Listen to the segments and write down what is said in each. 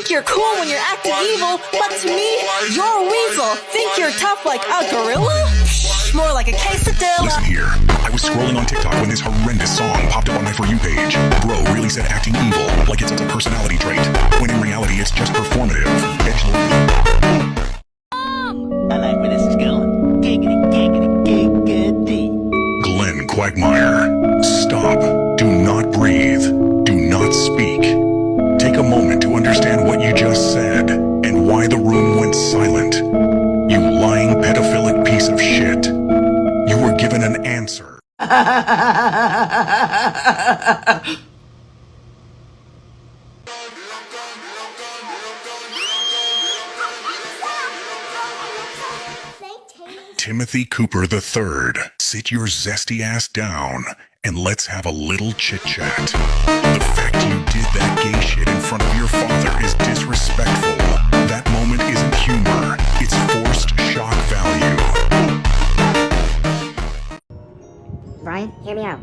think you're cool when you're acting evil, but to me, you're a weasel. Think you're tough like a gorilla? Psh, more like a quesadilla. Listen here. I was scrolling on TikTok when this horrendous song popped up on my For You page. Bro really said acting evil like it's a personality trait, when in reality it's just performative. I like where this is going. Giggity, giggity, giggity. Glenn Quagmire, stop. Do not breathe. Do not speak. Take a moment to understand what you just said and why the room went silent. You lying pedophilic piece of shit. You were given an answer. Timothy Cooper III, sit your zesty ass down and let's have a little chit-chat. The fact you did that gay shit in front of your father is disrespectful. That moment isn't humor, it's forced shock value. Brian, hear me out.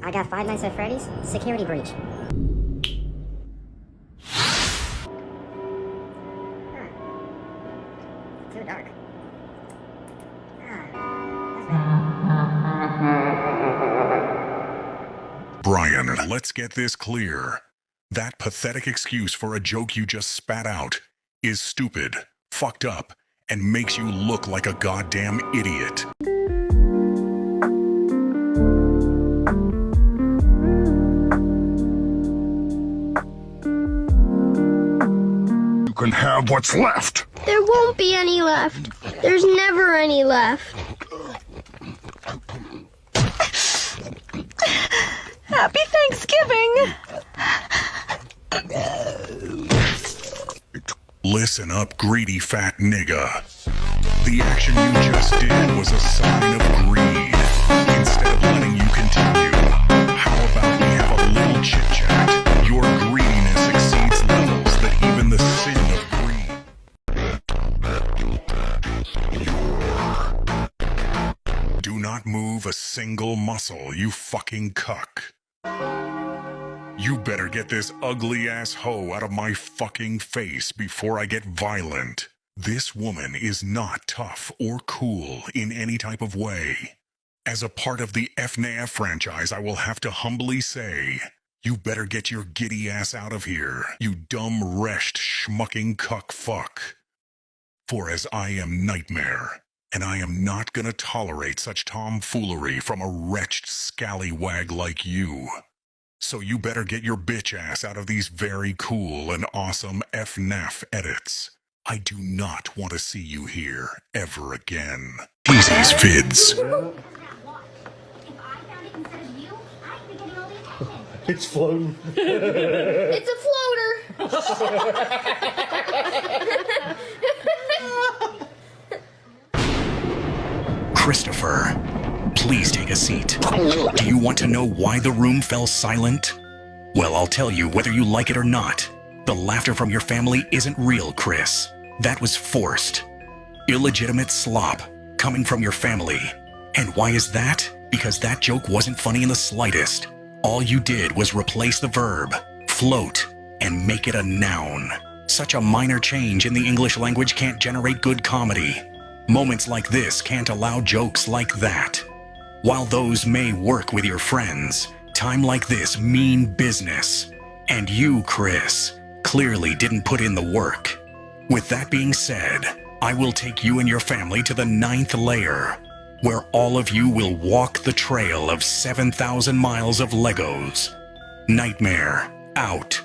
I got Five Nights at Freddy's security breach. Too dark. Brian, let's get this clear. That pathetic excuse for a joke you just spat out is stupid, fucked up, and makes you look like a goddamn idiot. You can have what's left. There won't be any left. There's never any left. Happy Thanksgiving! Listen up, greedy fat nigga. The action you just did was a sign of greed. Instead of letting you continue, how about we have a little chit-chat? Your greediness exceeds levels that even the sin of greed. Do not move a single muscle, you fucking cuck. You better get this ugly-ass hoe out of my fucking face before I get violent. This woman is not tough or cool in any type of way. As a part of the FNAF franchise, I will have to humbly say, you better get your giddy ass out of here, you dumb, reshed, schmucking cuck fuck. For as I am Nightmare, and I am not gonna tolerate such tomfoolery from a wretched scallywag like you. So you better get your bitch ass out of these very cool and awesome FNAF edits. I do not want to see you here ever again. Teasy's vids. It's floating. It's a floater. Christopher, please take a seat. Do you want to know why the room fell silent? Well, I'll tell you whether you like it or not. The laughter from your family isn't real, Chris. That was forced. Illegitimate slop coming from your family. And why is that? Because that joke wasn't funny in the slightest. All you did was replace the verb, float, and make it a noun. Such a minor change in the English language can't generate good comedy. Moments like this can't allow jokes like that. While those may work with your friends, time like this mean business. And you, Chris, clearly didn't put in the work. With that being said, I will take you and your family to the 9th layer, where all of you will walk the trail of 7,000 miles of Legos. Nightmare, out.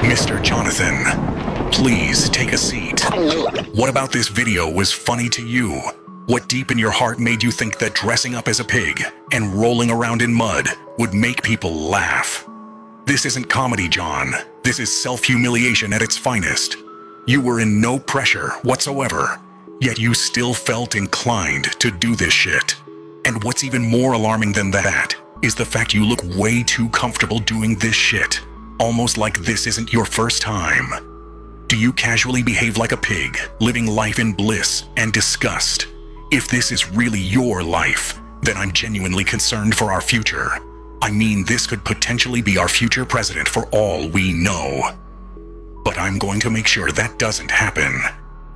Mr. Jonathan, please take a seat. What about this video was funny to you? What deep in your heart made you think that dressing up as a pig and rolling around in mud would make people laugh? This isn't comedy, John. This is self-humiliation at its finest. You were in no pressure whatsoever, yet you still felt inclined to do this shit. And what's even more alarming than that is the fact you look way too comfortable doing this shit, almost like this isn't your first time. Do you casually behave like a pig, living life in bliss and disgust? If this is really your life, then I'm genuinely concerned for our future. I mean, this could potentially be our future president for all we know. But I'm going to make sure that doesn't happen.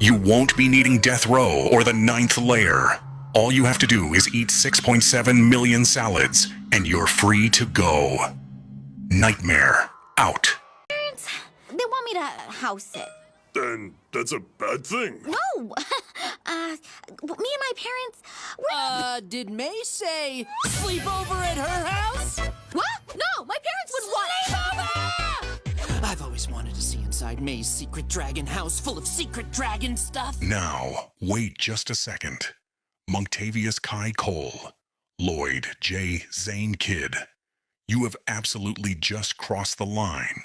You won't be needing death row or the ninth layer. All you have to do is eat 6.7 million salads, and you're free to go. Nightmare out. They want me to house it. Then that's a bad thing. No! Me and my parents, Did May say sleep over at her house? What? No, my parents would want... Sleep over! I've always wanted to see inside May's secret dragon house full of secret dragon stuff. Now, wait just a second. Monctavious Kai Cole, Lloyd J. Zane Kidd, you have absolutely just crossed the line.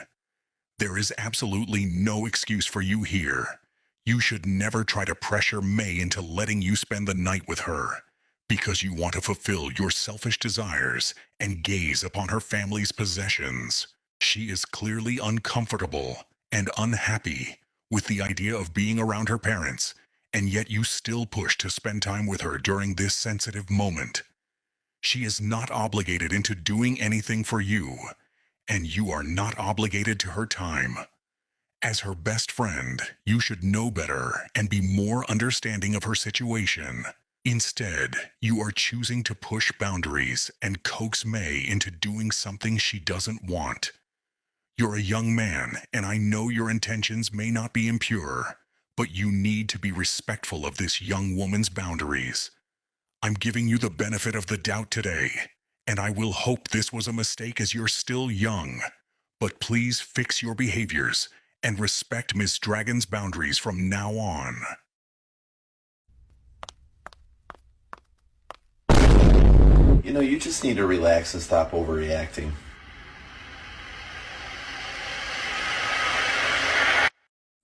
There is absolutely no excuse for you here. You should never try to pressure May into letting you spend the night with her, because you want to fulfill your selfish desires and gaze upon her family's possessions. She is clearly uncomfortable and unhappy with the idea of being around her parents, and yet you still push to spend time with her during this sensitive moment. She is not obligated into doing anything for you, and you are not obligated to her time. As her best friend, you should know better and be more understanding of her situation. Instead, you are choosing to push boundaries and coax May into doing something she doesn't want. You're a young man, and I know your intentions may not be impure, but you need to be respectful of this young woman's boundaries. I'm giving you the benefit of the doubt today, and I will hope this was a mistake as you're still young. But please fix your behaviors and respect Miss Dragon's boundaries from now on. You know, you just need to relax and stop overreacting.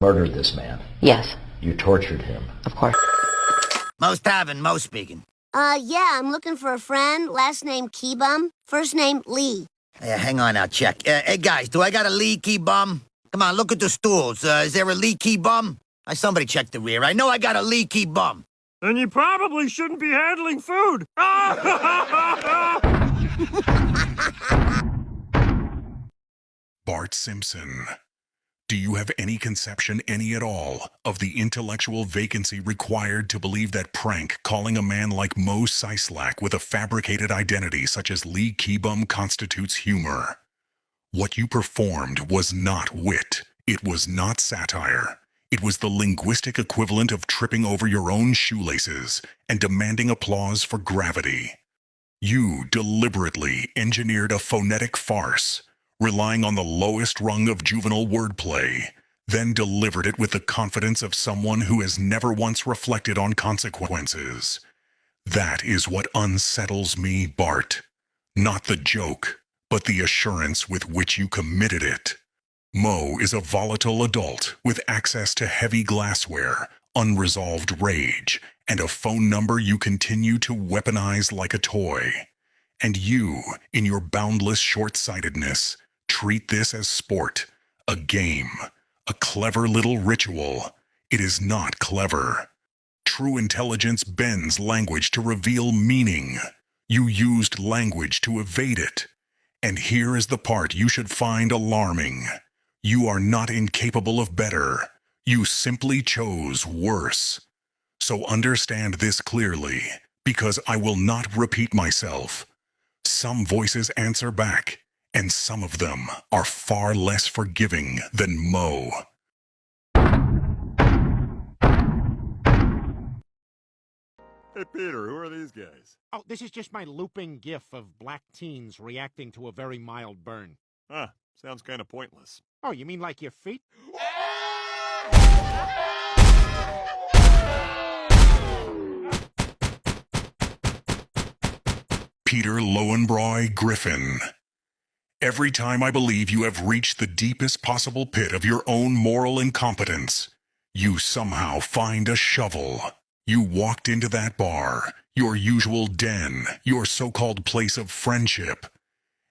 Murdered this man. Yes, You tortured him. of course. Most having, most speaking. Yeah, I'm looking for a friend. Last name Keybum. First name Lee. Yeah, hang on, I'll check. Hey, guys, do I got a leaky bum? Come on, look at the stools. Is there a leaky bum? Somebody check the rear. I know I got a leaky bum. Then you probably shouldn't be handling food. Bart Simpson, do you have any conception, any at all, of the intellectual vacancy required to believe that prank calling a man like Mo Sislak with a fabricated identity such as Lee Keybum constitutes humor? What you performed was not wit. It was not satire. It was the linguistic equivalent of tripping over your own shoelaces and demanding applause for gravity. You deliberately engineered a phonetic farce, relying on the lowest rung of juvenile wordplay, then delivered it with the confidence of someone who has never once reflected on consequences. That is what unsettles me, Bart. Not the joke, but the assurance with which you committed it. Mo is a volatile adult with access to heavy glassware, unresolved rage, and a phone number you continue to weaponize like a toy. And you, in your boundless short-sightedness, treat this as sport, a game, a clever little ritual. It is not clever. True intelligence bends language to reveal meaning. You used language to evade it. And here is the part you should find alarming. You are not incapable of better. You simply chose worse. So understand this clearly, because I will not repeat myself. Some voices answer back, and some of them are far less forgiving than Mo. Hey, Peter, who are these guys? Oh, this is just my looping gif of black teens reacting to a very mild burn. Huh, sounds kind of pointless. Oh, you mean like your feet? Peter Lowenbroy Griffin. Every time I believe you have reached the deepest possible pit of your own moral incompetence, You somehow find a shovel. You walked into that bar, your usual den, your so-called place of friendship.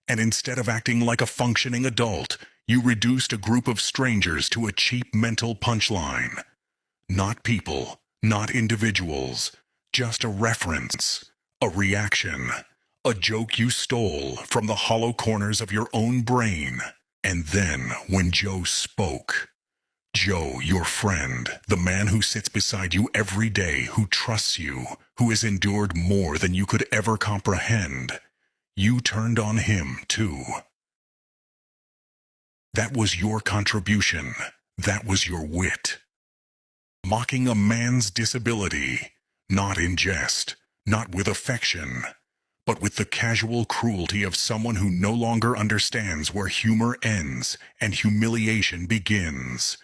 And instead of acting like a functioning adult, you reduced a group of strangers to a cheap mental punchline. Not people, not individuals, just a reference, a reaction, a joke you stole from the hollow corners of your own brain. And then, when Joe spoke, Joe, your friend, the man who sits beside you every day, who trusts you, who has endured more than you could ever comprehend, you turned on him, too. That was your contribution. That was your wit. Mocking a man's disability, not in jest, not with affection, but with the casual cruelty of someone who no longer understands where humor ends and humiliation begins.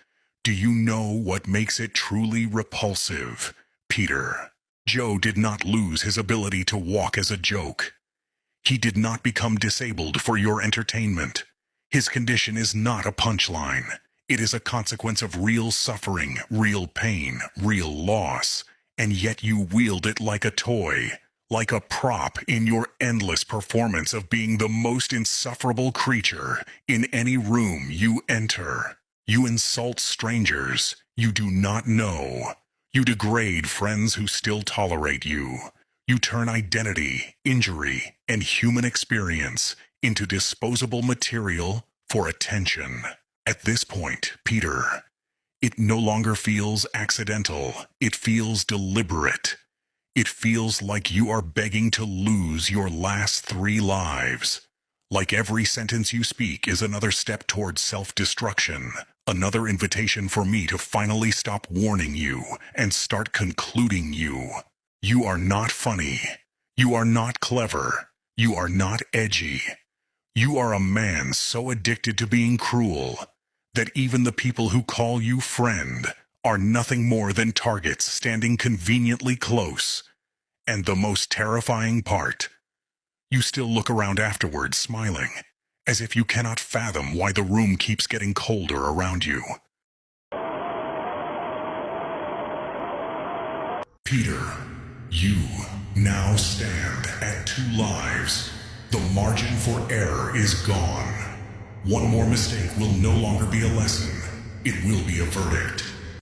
Do you know what makes it truly repulsive, Peter? Joe did not lose his ability to walk as a joke. He did not become disabled for your entertainment. His condition is not a punchline. It is a consequence of real suffering, real pain, real loss, and yet you wield it like a toy, like a prop in your endless performance of being the most insufferable creature in any room you enter. You insult strangers you do not know. You degrade friends who still tolerate you. You turn identity, injury, and human experience into disposable material for attention. At this point, Peter, it no longer feels accidental. It feels deliberate. It feels like you are begging to lose your last 3 lives. Like every sentence you speak is another step towards self-destruction, another invitation for me to finally stop warning you and start concluding you. You are not funny. You are not clever. You are not edgy. You are a man so addicted to being cruel that even the people who call you friend are nothing more than targets standing conveniently close. And the most terrifying part, you still look around afterwards smiling, as if you cannot fathom why the room keeps getting colder around you. Peter, you now stand at 2 lives. The margin for error is gone. One more mistake will no longer be a lesson. It will be a verdict.